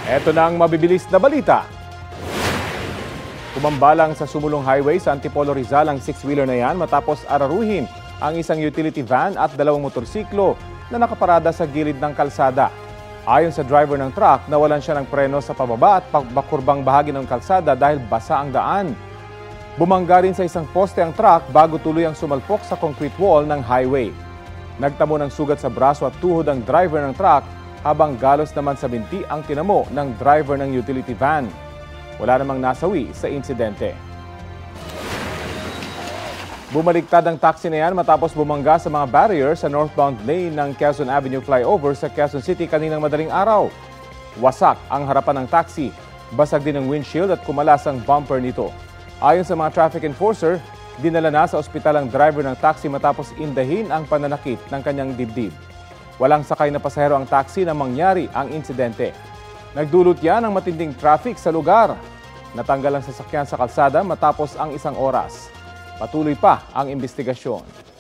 Eto na ang mabibilis na balita. Kumambalang sa sumulong highway sa Antipolo Rizal ang six-wheeler na yan matapos araruhin ang isang utility van at dalawang motorsiklo na nakaparada sa gilid ng kalsada. Ayon sa driver ng truck, nawalan siya ng preno sa pababa at pagbakurbang bahagi ng kalsada dahil basa ang daan. Bumangga rin sa isang poste ang truck bago tuluyang sumalpok sa concrete wall ng highway. Nagtamo ng sugat sa braso at tuhod ang driver ng truck habang galos naman sa binti ang tinamo ng driver ng utility van. Wala namang nasawi sa insidente. Bumaliktad ang taxi na yan matapos bumangga sa mga barrier sa northbound lane ng Quezon Avenue flyover sa Quezon City kaninang madaling araw. Wasak ang harapan ng taxi, basag din ang windshield at kumalas ang bumper nito. Ayon sa mga traffic enforcer, dinala na sa ospital ang driver ng taxi matapos indahin ang pananakit ng kanyang dibdib. Walang sakay na pasahero ang taxi na mangyari ang insidente. Nagdulot yan ng matinding traffic sa lugar. Natanggal ang sasakyan sa kalsada matapos ang isang oras. Patuloy pa ang investigasyon.